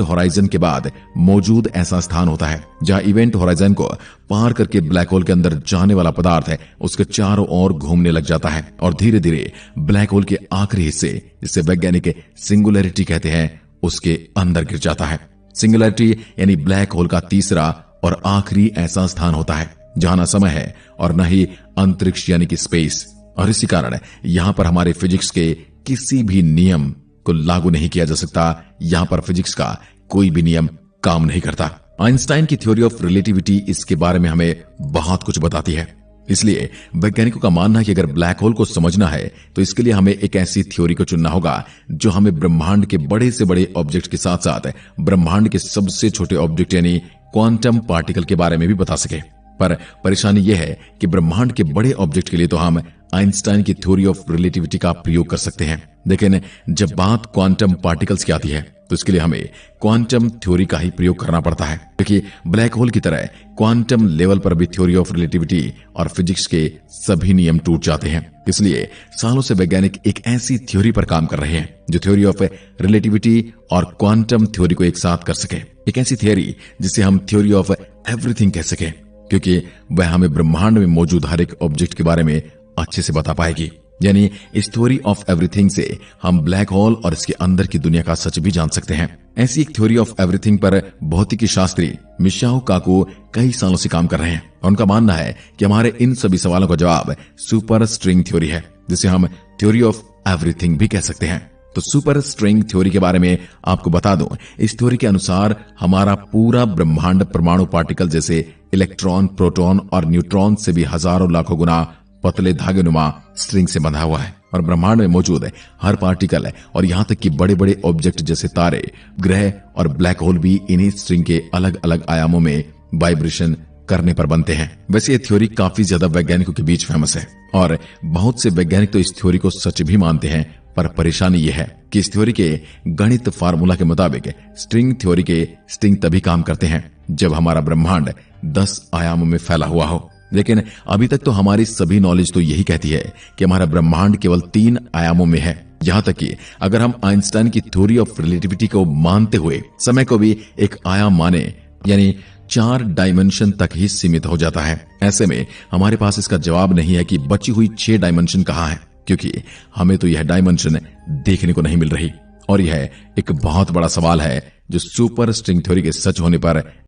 Horizon के बाद मौजूद ऐसा स्थान होता है जहां इवेंट होराइजन को पार करके ब्लैक होल के अंदर जाने वाला पदार्थ है उसके चारों ओर घूमने लग जाता है और धीरे धीरे ब्लैक होल के आखिरी हिस्से, जिसे वैज्ञानिक सिंगुलैरिटी कहते हैं, उसके अंदर गिर जाता है। सिंगुलैरिटी यानी ब्लैक होल का तीसरा और आखिरी ऐसा स्थान होता है जहां न समय है और न ही अंतरिक्ष यानी कि स्पेस, और इसी कारण यहां पर हमारे फिजिक्स के किसी भी नियम को लागू नहीं किया जा सकता। यहां पर फिजिक्स का कोई भी नियम काम नहीं करता। आइंस्टाइन की थ्योरी ऑफ रिलेटिविटी इसके बारे में हमें बहुत कुछ बताती है। इसलिए वैज्ञानिकों का मानना है कि अगर ब्लैक होल को समझना है तो इसके लिए हमें एक ऐसी थ्योरी को चुनना होगा जो हमें ब्रह्मांड के बड़े से बड़े ऑब्जेक्ट के साथ साथ ब्रह्मांड के सबसे छोटे ऑब्जेक्ट यानी क्वांटम पार्टिकल के बारे में भी बता सके। पर परेशानी यह है कि ब्रह्मांड के बड़े ऑब्जेक्ट के लिए तो हम आइंस्टाइन की थ्योरी ऑफ रिलेटिविटी का प्रयोग कर सकते हैं, लेकिन जब बात क्वांटम पार्टिकल्स की आती है तो इसके लिए हमें क्वांटम थ्योरी का ही प्रयोग करना पड़ता है, क्योंकि ब्लैक होल की तरह क्वांटम लेवल पर भी थ्योरी ऑफ रिलेटिविटी और फिजिक्स के सभी नियम टूट जाते हैं। इसलिए सालों से वैज्ञानिक एक ऐसी थ्योरी पर काम कर रहे हैं जो थ्योरी ऑफ रिलेटिविटी और क्वांटम थ्योरी को एक साथ कर सके। एक ऐसी थ्योरी जिसे हम थ्योरी ऑफ एवरीथिंग कह सके, क्योंकि वह हमें ब्रह्मांड में मौजूद हर एक ऑब्जेक्ट के बारे में अच्छे से बता पाएगी। यानी इस थ्योरी ऑफ एवरीथिंग से हम ब्लैक होल और इसके अंदर की दुनिया का सच भी जान सकते हैं। ऐसी एक थ्योरी ऑफ एवरीथिंग पर भौतिकी शास्त्री मिशाओ काकू कई सालों से काम कर रहे हैं और उनका मानना है कि हमारे इन सभी सवालों का जवाब सुपर स्ट्रिंग थ्योरी है, जिसे हम थ्योरी ऑफ एवरीथिंग भी कह सकते हैं। तो सुपर स्ट्रिंग थ्योरी के बारे में आपको बता दूं, इस थ्योरी के अनुसार हमारा पूरा ब्रह्मांड परमाणु पार्टिकल जैसे इलेक्ट्रॉन, प्रोटॉन और न्यूट्रॉन से भी हजारों लाखों गुना पतले धागेनुमा स्ट्रिंग से बंधा हुआ है और ब्रह्मांड में मौजूद है हर पार्टिकल और यहां तक कि बड़े बड़े ऑब्जेक्ट जैसे तारे, ग्रह और ब्लैक होल भी इन्हीं स्ट्रिंग के अलग अलग आयामों में वाइब्रेशन करने पर बनते हैं। वैसे ये थ्योरी काफी ज्यादा वैज्ञानिकों के बीच फेमस है और बहुत से वैज्ञानिक तो इस थ्योरी को सच भी मानते हैं, पर परेशानी यह है कि इस थ्योरी के गणित फार्मूला के मुताबिक स्ट्रिंग थ्योरी के स्ट्रिंग तभी काम करते हैं जब हमारा ब्रह्मांड 10 आयामों में फैला हुआ हो। लेकिन अभी तक तो हमारी सभी नॉलेज तो यही कहती है कि हमारा ब्रह्मांड केवल 3 आयामों में है। यहां तक कि अगर हम आइंस्टाइन की थ्योरी ऑफ रिलेटिविटी को मानते हुए समय को भी एक आयाम माने, यानी 4 डायमेंशन तक ही सीमित हो जाता है। ऐसे में हमारे पास इसका जवाब नहीं है कि बची हुई 6 डायमेंशन कहां है, क्योंकि हमें तो यह डायमेंशन देखने को नहीं मिल रही। और यह एक बहुत बड़ा सवाल है जो सुपर स्ट्रिंग थ्योरी के सच होने पर